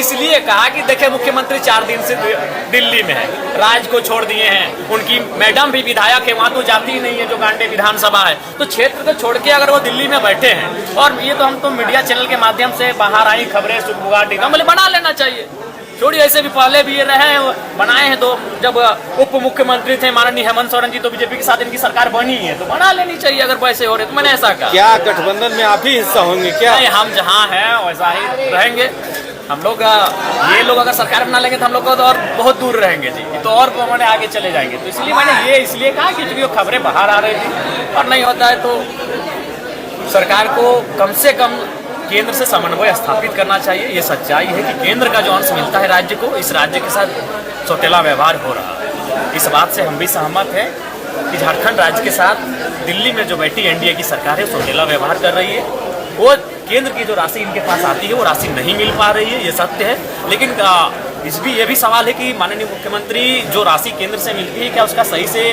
इसलिए कहा कि देखे मुख्यमंत्री 4 दिन से दिल्ली में है, राज्य को छोड़ दिए हैं, उनकी मैडम भी विधायक है, वहाँ तो जाती ही नहीं है जो गांडे विधानसभा है, तो क्षेत्र को छोड़ के अगर वो दिल्ली में बैठे हैं और ये तो हम तो मीडिया चैनल के माध्यम से बाहर आई खबरें सुखबुगार बोले बना लेना चाहिए। छोड़िए, ऐसे भी पहले भी ये रहे बनाए हैं, तो जब उप मुख्यमंत्री थे माननीय हेमंत सोरेन जी तो बीजेपी के साथ इनकी सरकार बनी है, तो बना लेनी चाहिए अगर वैसे हो रहे तो मैंने ऐसा कहा। क्या गठबंधन में आप ही हिस्सा होंगे क्या? नहीं, हम जहाँ हैं वैसा ही रहेंगे हम लोग। ये लोग अगर सरकार बना लेंगे तो हम लोग को तो और बहुत दूर रहेंगे जी, तो और मैंने आगे चले जाएंगे। तो इसलिए मैंने ये इसलिए कहा कि चूंकि खबरें बाहर आ रही थी और नहीं होता है तो सरकार को कम से कम केंद्र से समन्वय स्थापित करना चाहिए। ये सच्चाई है कि केंद्र का जो अंश मिलता है राज्य को, इस राज्य के साथ सौतेला व्यवहार हो रहा है। इस बात से हम भी सहमत हैं कि झारखंड राज्य के साथ दिल्ली में जो बैठी एनडीए की सरकार है सौतेला व्यवहार कर रही है। वो केंद्र की जो राशि इनके पास आती है वो राशि नहीं मिल पा रही है, ये सत्य है। लेकिन ये भी सवाल है कि माननीय मुख्यमंत्री जो राशि केंद्र से मिलती है क्या उसका सही से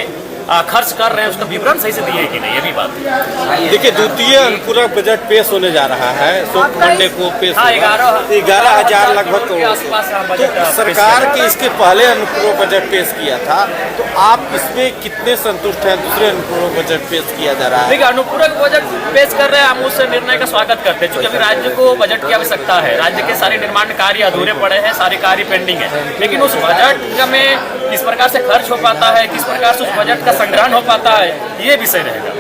खर्च कर रहे हैं, उसका विवरण सही से दिए कि नहीं, ये भी बात है। देखिए, द्वितीय अनुपूरक बजट पेश होने जा रहा है, मंडे को पेश 11,000 लगभग तो सरकार के इसके पहले अनुपूरक बजट पेश किया था, तो आप इसमें कितने संतुष्ट हैं? दूसरे अनुपूरक बजट पेश किया जा रहा है। देखिए, अनुपूरक बजट पेश कर रहे हैं, हम उस निर्णय का स्वागत करते हैं, क्योंकि अभी राज्य को बजट की आवश्यकता है। राज्य के सारे निर्माण कार्य अधूरे पड़े हैं, सारे कार्य पेंडिंग है, लेकिन उस बजट में किस प्रकार से खर्च हो पाता है, किस प्रकार से उस बजट का संग्रहण हो पाता है, ये विषय रहेगा।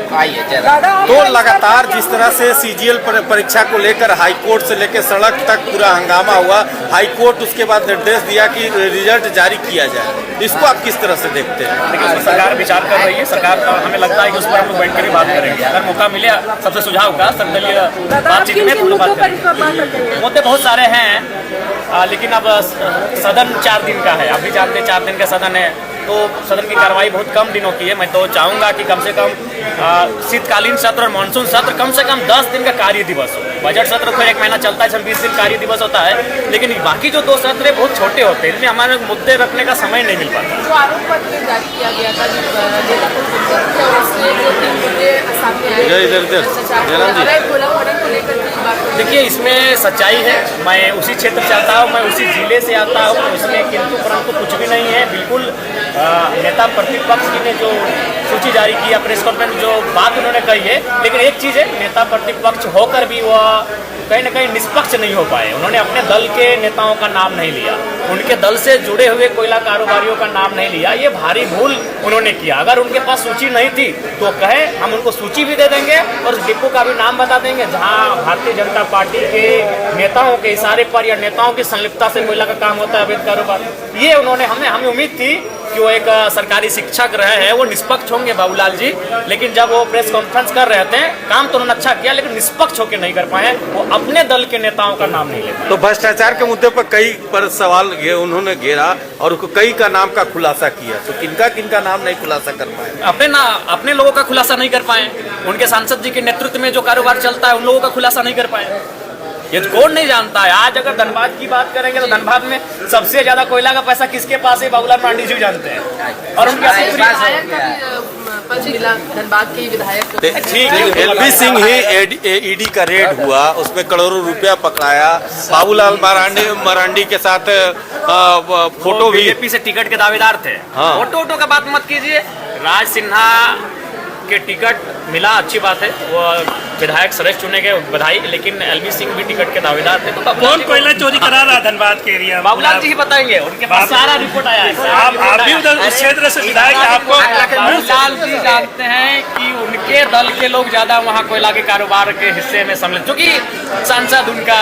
तो लगातार जिस तरह से सीजीएल परीक्षा को लेकर हाईकोर्ट से लेकर सड़क तक पूरा हंगामा हुआ, हाईकोर्ट उसके बाद निर्देश दिया कि रिजल्ट जारी किया जाए, इसको आप किस तरह से देखते हैं? देखिए, उसमें सरकार विचार कर रही है, सरकार हमें लगता है कि उस पर हम लोग बैठ कर ही बात करेंगे। अगर मौका मिले सबसे सुझाव का सर्वदलीय बातचीत में हम लोग बात करेंगे। मुद्दे बहुत सारे हैं, लेकिन अब सदन 4 दिन का है, आप भी जानते हैं 4 दिन का सदन है, तो सदन की कार्रवाई बहुत कम दिनों की है। मैं तो चाहूँगा कि कम से कम शीतकालीन सत्र और मानसून सत्र कम से कम 10 दिन का कार्य दिवस हो। बजट सत्र फिर 1 महीना चलता है, 26 दिन कार्य दिवस होता है, लेकिन बाकी जो 2 सत्र बहुत छोटे होते हैं, इसमें हमारे मुद्दे रखने का समय नहीं मिल पाता। जो आरोप पत्र जारी किया गया था देखिए, इसमें सच्चाई है, मैं उसी क्षेत्र से आता हूँ, मैं उसी जिले से आता हूँ, इसमें किंतु परंतु कुछ भी नहीं है। बिल्कुल नेता प्रतिपक्ष जी ने जो सूची जारी की है, प्रेस कॉन्फ्रेंस जो बात उन्होंने कही है, लेकिन एक चीज़ है, नेता प्रतिपक्ष होकर भी वह कहीं ना कहीं निष्पक्ष नहीं हो पाए। उन्होंने अपने दल के नेताओं का नाम नहीं लिया, उनके दल से जुड़े हुए कोयला कारोबारियों का नाम नहीं लिया, ये भारी भूल उन्होंने किया। अगर उनके पास सूची नहीं थी तो कहे हम उनको सूची भी दे देंगे और उस डिपो का भी नाम बता देंगे जहां भारतीय जनता पार्टी के नेताओं के इशारे पर या नेताओं की संलिप्तता से कोयला का काम होता है, अवैध कारोबार। ये उन्होंने हमें उम्मीद थी कि वो एक सरकारी शिक्षक रहे हैं, वो निष्पक्ष होंगे बाबूलाल जी, लेकिन जब वो प्रेस कॉन्फ्रेंस कर रहे थे, काम तो उन्होंने अच्छा किया, लेकिन निष्पक्ष होकर नहीं कर पाए, वो अपने दल के नेताओं का नाम नहीं ले पाए। तो भ्रष्टाचार के मुद्दे पर कई पर सवाल उन्होंने घेरा और कई का नाम का खुलासा किया, तो किनका नाम नहीं खुलासा कर पाए? अपने लोगों का खुलासा नहीं कर पाए, उनके सांसद जी के नेतृत्व में जो कारोबार चलता है उन लोगों का खुलासा नहीं कर पाए। ये कौन नहीं जानता है। आज अगर धनबाद की बात करेंगे तो धनबाद में सबसे ज्यादा कोयला का पैसा किसके पास है, बाबूलाल मरांडी जी जानते हैं, और उनके धनबाद के विधायक एलबी सिंह ही ईडी का रेड हुआ, उसमें करोड़ों रुपया पकड़ाया, बाबूलाल मरांडी के साथ फोटो भी, बीजेपी से टिकट के दावेदार थे। फोटो का बात मत कीजिए, राज सिन्हा के टिकट मिला, अच्छी बात है, वो विधायक श्रेष्ठ चुने गए, बधाई, लेकिन एलबी सिंह भी टिकट के दावेदार थे। तो कौन कोयला चोरी करा रहा धनबाद के एरिया? बाबूलाल जी ही बताएंगे, उनके पास सारा रिपोर्ट आया है। आप भी उधर उस क्षेत्र से विधायक, आपको बाबूलाल जी जानते हैं कि उनके दल के लोग ज्यादा वहाँ कोयला के कारोबार के हिस्से में सम्मिलित, क्योंकि सांसद उनका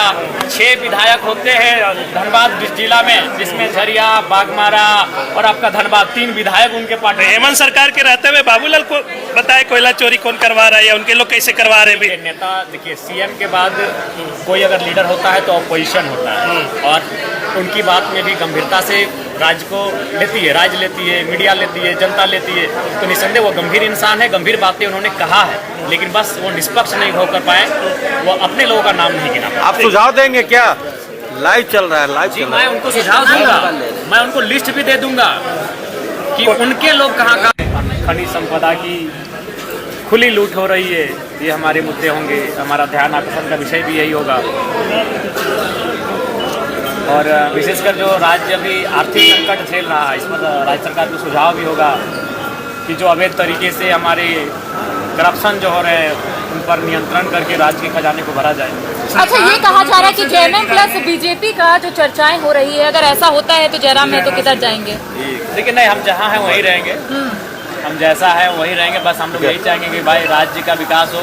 6 विधायक होते हैं धनबाद जिला में, जिसमें झरिया, बागमारा और आपका धनबाद 3 विधायक उनके पार्टी। हेमंत सरकार के रहते हुए बाबूलाल को बताए कोयला चोरी कौन करवा रहा है या उनके लोग कैसे करवा रहे हैं? नेता देखिए, सीएम के बाद कोई अगर लीडर होता है तो अपोजिशन होता है, और उनकी बात में भी गंभीरता से राज्य को लेती है, राज्य लेती है, मीडिया लेती है, जनता लेती है, तो निस्संदेह वो गंभीर इंसान है, गंभीर बातें उन्होंने कहा है, लेकिन बस वो निष्पक्ष नहीं होकर पाए, वो अपने लोगों का नाम नहीं गिना पाए। आप सुझाव देंगे क्या? लाइव चल रहा है, लाइव जी, मैं उनको सुझाव दूंगा, मैं उनको लिस्ट भी दे दूंगा कि उनके लोग कहाँ खनिज संपदा की खुली लूट हो रही है, ये हमारे मुद्दे होंगे, हमारा ध्यान आकर्षण का विषय भी यही होगा। और विशेषकर जो राज्य अभी आर्थिक संकट झेल रहा है, इस पर राज्य सरकार को सुझाव भी होगा कि जो अवैध तरीके से हमारे करप्शन जो हो रहे हैं उन पर नियंत्रण करके राज्य के खजाने को भरा जाए। अच्छा, ये कहा जा रहा है कि जेएमएम प्लस बीजेपी का जो चर्चाएं हो रही है, अगर ऐसा होता है तो जयराम महतो किधर जाएंगे? लेकिन नहीं, हम जहाँ हैं वहीं रहेंगे, हम जैसा है वहीं रहेंगे। बस हम लोग यही चाहेंगे कि भाई राज्य का विकास हो,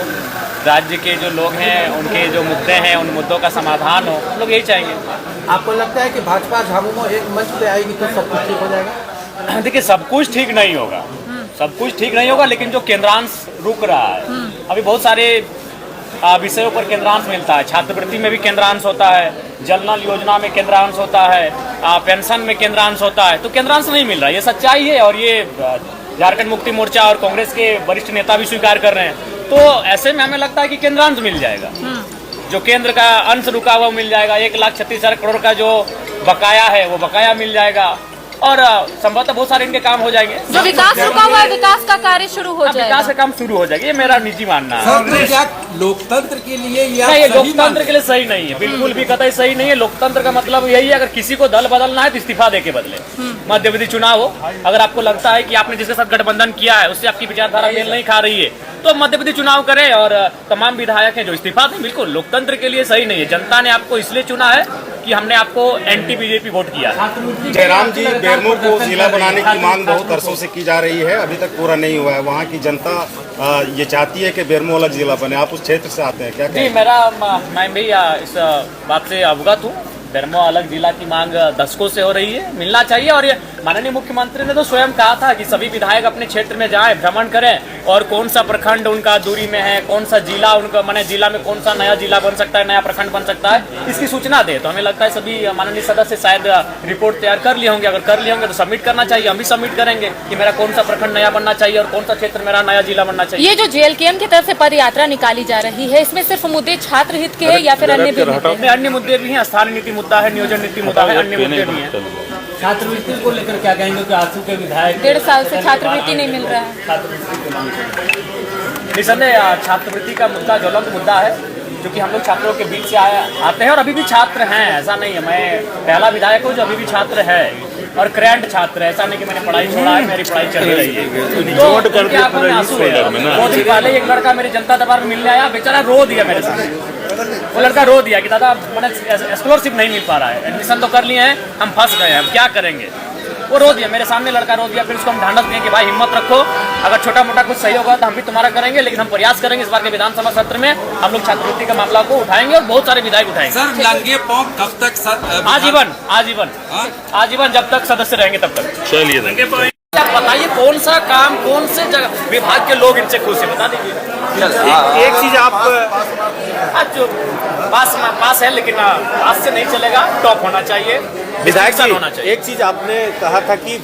राज्य के जो लोग हैं उनके जो मुद्दे हैं उन मुद्दों का समाधान हो, हम लोग यही चाहेंगे। आपको लगता है कि भाजपा झामुमो एक मंच पे आएगी तो सब कुछ ठीक हो जाएगा? देखिए, सब कुछ ठीक नहीं होगा, सब कुछ ठीक नहीं होगा, लेकिन जो केंद्रांश रुक रहा है, अभी बहुत सारे विषयों पर केंद्रांश मिलता है। छात्रवृत्ति में भी केंद्रांश होता है, जल नल योजना में केंद्रांश होता है, पेंशन में केंद्रांश होता है, तो केंद्रांश नहीं मिल रहा है। ये सच्चाई है और ये झारखंड मुक्ति मोर्चा और कांग्रेस के वरिष्ठ नेता भी स्वीकार कर रहे हैं। तो ऐसे में हमें लगता है कि केंद्रांश मिल जाएगा, जो केंद्र का अंश रुका हुआ मिल जाएगा। 1,36,000 करोड़ का जो बकाया है वो बकाया मिल जाएगा और संभवतः बहुत सारे इनके काम हो जाएंगे। जो विकास रुका हुआ है, विकास का कार्य शुरू हो जाएगा, विकास का काम शुरू हो जाएगा, ये मेरा निजी मानना है। क्या लोकतंत्र के लिए ये लोकतंत्र के लिए सही नहीं है, बिल्कुल भी कतई सही नहीं है। लोकतंत्र का मतलब यही है, अगर किसी को दल बदलना है तो इस्तीफा दे के बदले। मध्यवर्ती चुनाव हो, अगर आपको लगता है कि आपने जिसके साथ गठबंधन किया है उससे आपकी विचारधारा मेल नहीं खा रही है तो मध्यवर्ती चुनाव करें और तमाम विधायक हैं जो इस्तीफा दें। बिल्कुल लोकतंत्र के लिए सही नहीं है। जनता ने आपको इसलिए चुना है कि हमने आपको एंटी बीजेपी वोट किया है। जयराम जी, बेरमो को जिला बनाने की मांग बहुत वर्षों से की जा रही है, अभी तक पूरा नहीं हुआ है। वहाँ की जनता ये चाहती है कि बेरमो अलग जिला बने। आप उस क्षेत्र से आते हैं, क्या जी? मैं भी इस बात से अवगत हूँ। बेरमो अलग जिला की मांग दशकों से हो रही है, मिलना चाहिए। और ये माननीय मुख्यमंत्री ने तो स्वयं कहा था कि सभी विधायक अपने क्षेत्र में जाएं, भ्रमण करें और कौन सा प्रखंड उनका दूरी में है, कौन सा जिला उनका, माने जिला में कौन सा नया जिला बन सकता है, नया प्रखंड बन सकता है, इसकी सूचना दे। तो हमें लगता है सभी माननीय सदस्य शायद रिपोर्ट तैयार कर लिए होंगे। अगर कर लिए होंगे तो सबमिट करना चाहिए, हम भी सबमिट करेंगे कि मेरा कौन सा प्रखंड नया बनना चाहिए और कौन सा क्षेत्र मेरा नया जिला बनना चाहिए। ये जो जेएलकेएम की तरफ से पद यात्रा निकाली जा रही है, इसमें सिर्फ मुद्दे छात्र हित के हैं या फिर अन्य भी मुद्दे हैं? अन्य मुद्दे भी हैं, स्थानीय नीति मुद्दा है, नियोजन नीति मुद्दा है, अन्य मुद्दे भी हैं। छात्रवृत्ति को लेकर क्या कहेंगे कि आंसू के विधायक 1.5 साल से छात्रवृत्ति नहीं मिल रहा है? निसंदेह छात्रवृत्ति का मुद्दा ज्वलंत मुद्दा है, जो कि हम लोग छात्रों के बीच से आते हैं और अभी भी छात्र हैं। ऐसा नहीं है, मैं पहला विधायक हूँ जो अभी भी छात्र है और करंट छात्र है। ऐसा नहीं कि मैंने पढ़ाई छोड़ा है, मेरी पढ़ाई चल रही है। तो उनके आंखों में आंसू है। 2 दिन पहले एक लड़का मेरे जनता दरबार में मिलने आया, बेचारा रो दिया मेरे सामने। वो लड़का रो दिया कि दादा मैंने स्कॉलरशिप नहीं मिल पा रहा है, एडमिशन तो कर लिए हैं, हम फंस गए हैं, अब क्या करेंगे। वो रो दिया, मेरे सामने लड़का रो दिया। फिर उसको हम ढांढस दिए कि भाई हिम्मत रखो, अगर छोटा मोटा कुछ सही होगा तो हम भी तुम्हारा करेंगे, लेकिन हम प्रयास करेंगे। इस बार के विधानसभा सत्र में हम लोग छात्रवृत्ति का मामला को उठाएंगे और बहुत सारे विधायक उठाएंगे। सर, लंगे पांव कब तक? आजीवन आजीवन आजीवन, जब तक सदस्य रहेंगे तब तक। चलिए, आप बताइए कौन सा काम, कौन से जगह विभाग के लोग इनसे खुश है, बता दीजिए। एक चीज आप जो पास है, लेकिन पास से नहीं चलेगा, टॉप होना चाहिए, विधायक होना चाहिए। एक चीज आपने कहा था कि